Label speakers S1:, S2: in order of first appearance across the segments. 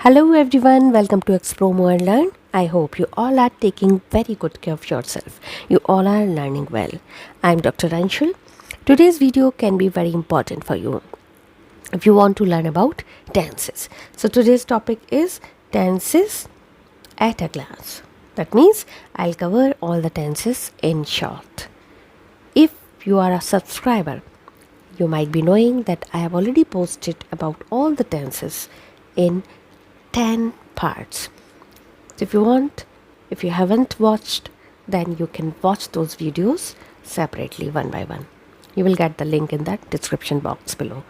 S1: Hello everyone, welcome to Explore More and Learn. I hope you all are taking very good care of yourself. You all are learning well. I'm Dr. Anshul. Today's video can be very important for you if you want to learn about tenses. So today's topic is tenses at a glance. That means I'll cover all the tenses in short. If you are a subscriber, you might be knowing that I have already posted about all the tenses in 10 parts. So if you haven't watched, then you can watch those videos separately one by one. You will get the link in that description box below.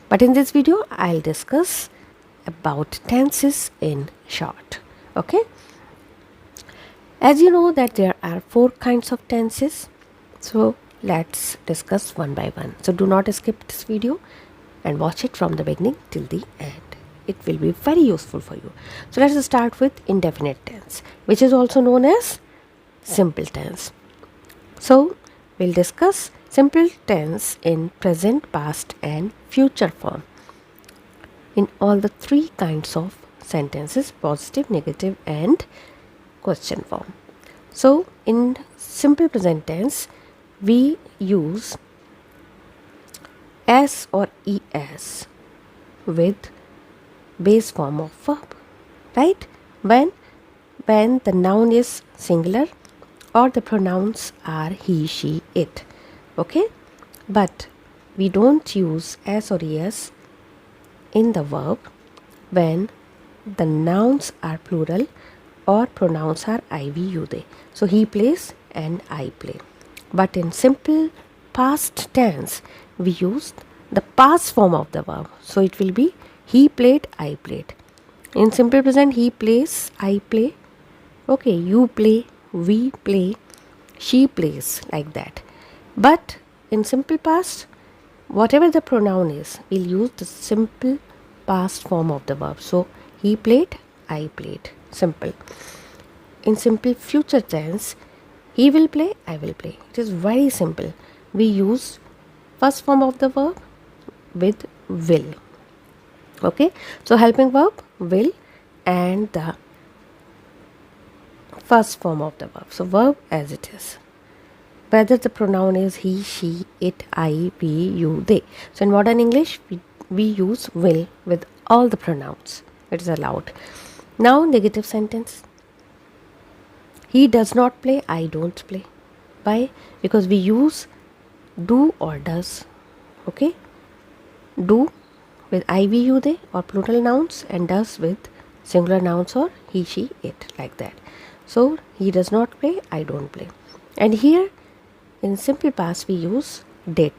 S1: But in this video, I'll discuss about tenses in short. Okay? As you know that there are 4 kinds of tenses. So let's discuss one by one. So do not skip this video and watch it from the beginning till the end. It will be very useful for you. So let's start with indefinite tense, which is also known as simple tense. So we'll discuss simple tense in present, past and future form in all the 3 kinds of sentences: positive, negative and question form. So in simple present tense, we use s or es with base form of verb, right? When the noun is singular or the pronouns are he, she, it. Okay, but we don't use s or es in the verb when the nouns are plural or pronouns are I, we, you, they. So he plays and I play. But in simple past tense, we use the past form of the verb. So it will be he played, I played. In simple present, he plays, I play. Okay, you play, we play, she plays, like that. But in simple past, whatever the pronoun is, we'll use the simple past form of the verb. So he played, I played. Simple. In simple future tense, he will play, I will play. It is very simple. We use first form of the verb with will. Okay, so helping verb will and the first form of the verb. So verb as it is, whether the pronoun is he, she, it, I, we, you, they. So in modern English, we use will with all the pronouns. It is allowed. Now negative sentence. He does not play, I don't play. Why? Because we use do or does. Okay, do with I, we, you, they or plural nouns, and does with singular nouns or he, she, it, like that. So he does not play, I don't play. And here in simple past we use did.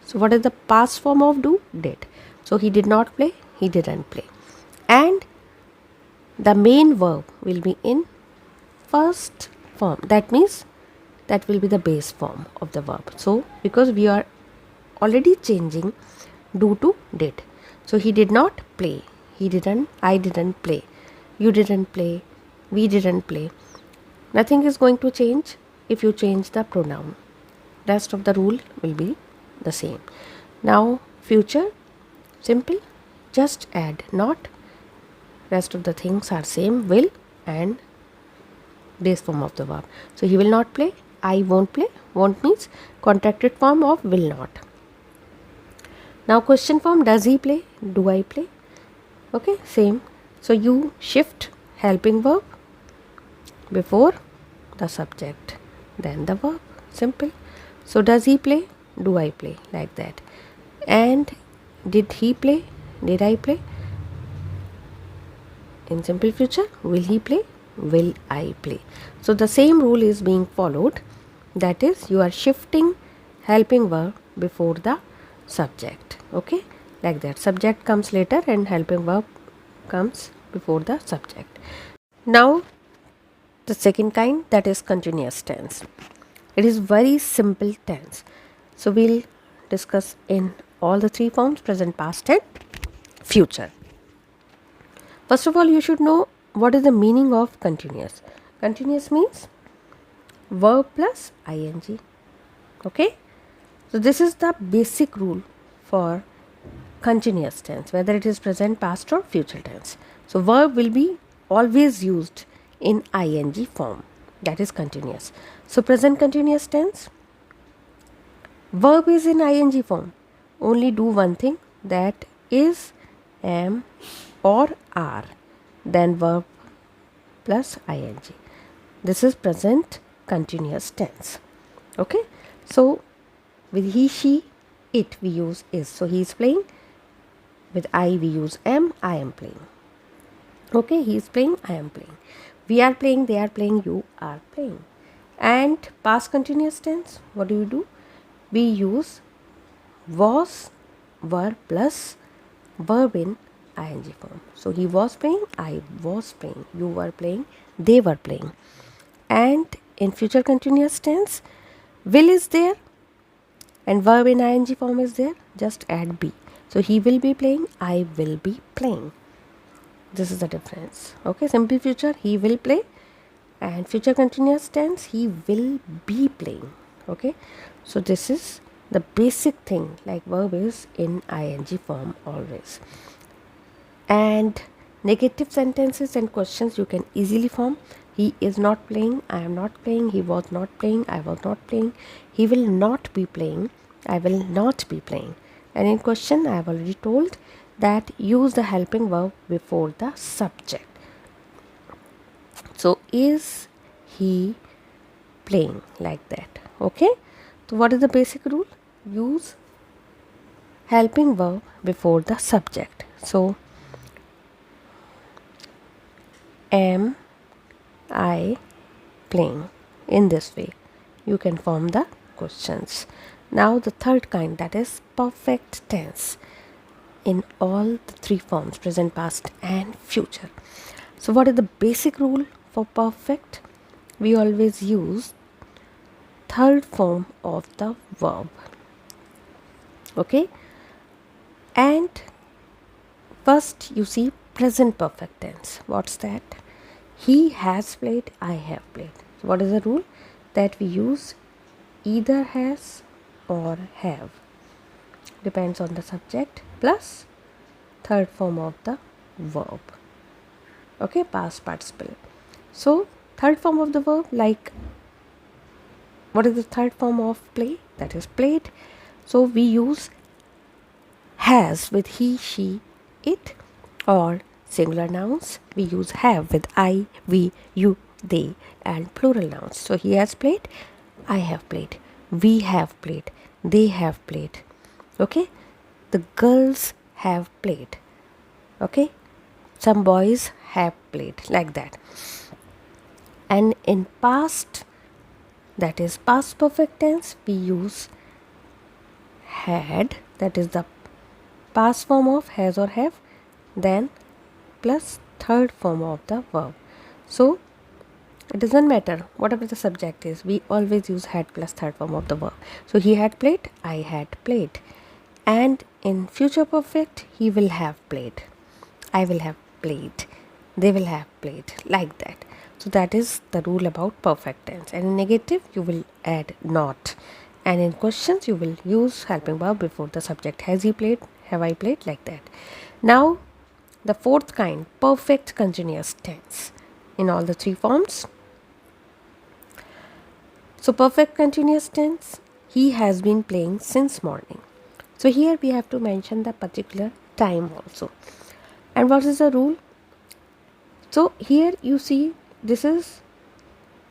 S1: So what is the past form of do? Did. So he did not play, he didn't play. And the main verb will be in first form. That means that will be the base form of the verb. So because we are already changing do to did. So he did not play, he didn't, I didn't play, you didn't play, we didn't play. Nothing is going to change if you change the pronoun. Rest of the rule will be the same. Now future, simple, just add not. Rest of the things are same, will and base form of the verb. So he will not play, I won't play. Won't means contracted form of will not. Now question form, does he play, do I play? Okay, same. So you shift helping verb before the subject, then the verb. Simple. So does he play, do I play, like that. And did he play, did I play? In simple future, will he play, will I play? So the same rule is being followed. That is, you are shifting helping verb before the subject. Okay, like that. Subject comes later and helping verb comes before the subject. Now the second kind, that is continuous tense. It is very simple tense. So we'll discuss in all the 3 forms: present, past and future. First of all, you should know what is the meaning of continuous. Continuous means verb plus ing. Okay, so this is the basic rule for continuous tense, whether it is present, past or future tense. So verb will be always used in ing form, that is continuous. So present continuous tense, verb is in ing form. Only do one thing, that is am or are, then verb plus ing. This is present continuous tense. Okay, so with he, she, it we use is. So he is playing. With I we use am, I am playing. Okay, he is playing, I am playing. We are playing, they are playing, you are playing. And past continuous tense, what do? We use was, were plus verb in ing form. So he was playing, I was playing, you were playing, they were playing. And in future continuous tense, will is there and verb in ing form is there, just add be. So he will be playing, I will be playing. This is the difference. Okay, simple future, he will play, and future continuous tense, he will be playing. Okay, so this is the basic thing, like verb is in ing form always. And negative sentences and questions you can easily form. He is not playing, I am not playing, he was not playing, I was not playing, he will not be playing, I will not be playing. And in question, I have already told that use the helping verb before the subject. So is he playing, like that. Okay, so what is the basic rule? Use helping verb before the subject. So am I playing? In this way you can form the questions. Now the third kind, that is perfect tense in all the three forms, present, past and future. So what is the basic rule for perfect? We always use third form of the verb. Okay, and first you see present perfect tense. What's that? He has played, I have played. So what is the rule? That we use either has or have, depends on the subject, plus third form of the verb. Okay, past participle. So third form of the verb, like what is the third form of play? That is played. So we use has with he, she, it, or singular nouns we use have with I, we, you, they, and plural nouns. So he has played, I have played, we have played, they have played. Okay, the girls have played. Okay, some boys have played, like that. And in past, that is past perfect tense, we use had, that is the past form of has or have, then plus third form of the verb. So it doesn't matter whatever the subject is, we always use had plus third form of the verb. So he had played, I had played. And in future perfect, he will have played, I will have played, they will have played, like that. So that is the rule about perfect tense. And in negative you will add not, and in questions you will use helping verb before the subject. Has he played, have I played, like that. Now the fourth kind, perfect continuous tense in all the three forms. So perfect continuous tense, he has been playing since morning. So here we have to mention the particular time also. And what is the rule? So here you see this is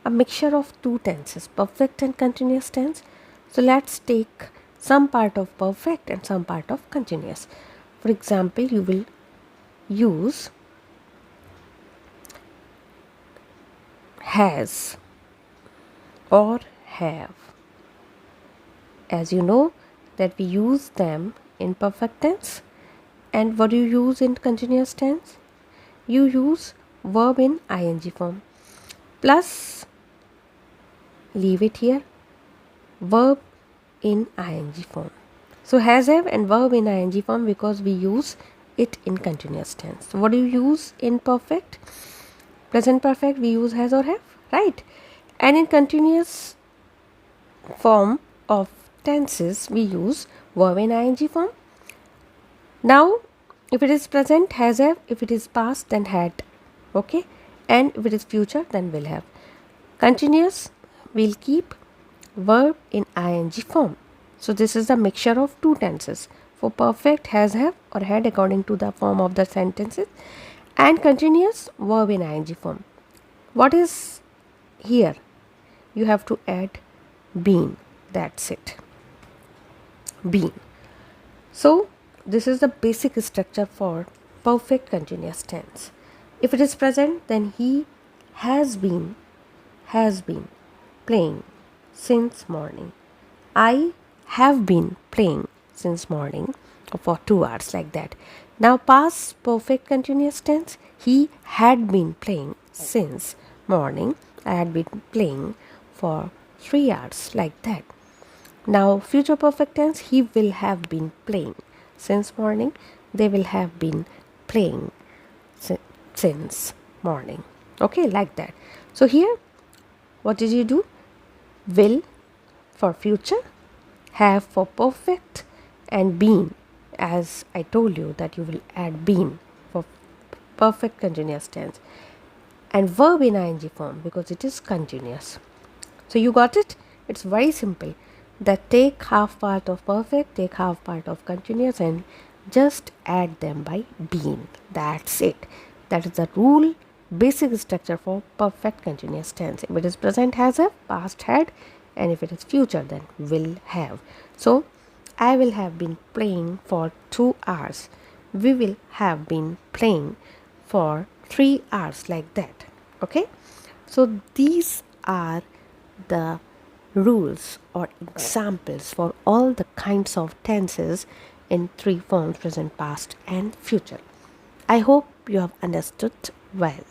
S1: a mixture of two tenses, perfect and continuous tense. So let's take some part of perfect and some part of continuous. For example, you will use has or have. As you know that we use them in perfect tense. And what do you use in continuous tense? You use verb in ing form plus, leave it here, verb in ing form. So has, have and verb in ing form because we use it in continuous tense. So what do you use in perfect? Present perfect we use has or have, right? And in continuous form of tenses we use verb in ing form Now, if it is present, has have. If it is past, then had. Okay. And if it is future, then will have. Continuous, will keep. Verb in ing form. So this is the mixture of two tenses. For perfect, has have or had according to the form of the sentences, and continuous, verb in ing form. What is here? You have to add been. That's it. Been. So this is the basic structure for perfect continuous tense. If it is present, then he has been playing since morning. I have been playing since morning for 2 hours, like that. Now past perfect continuous tense, he had been playing since morning. I had been playing for 3 hours, like that. Now future perfect tense, he will have been playing since morning. They will have been playing since morning. Okay, like that. So here, what did you do? Will for future, have for perfect, and been, as I told you that you will add been for perfect continuous tense, and verb in ing form because it is continuous. So you got it? It's very simple. That take half part of perfect, take half part of continuous, and just add them by been. That's it. That is the rule, basic structure for perfect continuous tense. If it is present, has have, past had, and if it is future, then will have. So I will have been playing for 2 hours. We will have been playing for 3 hours, like that. Okay? So these are the rules or examples for all the kinds of tenses in three forms: present, past, and future. I hope you have understood well.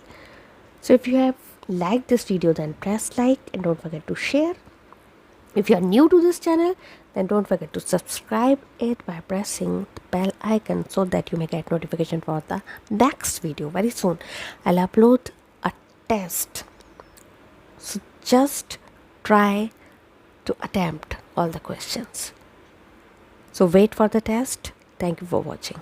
S1: So if you have liked this video, then press like and don't forget to share. If you are new to this channel, then don't forget to subscribe it by pressing the bell icon so that you may get notification for the next video very soon. I'll upload a test. So just try to attempt all the questions. So wait for the test. Thank you for watching.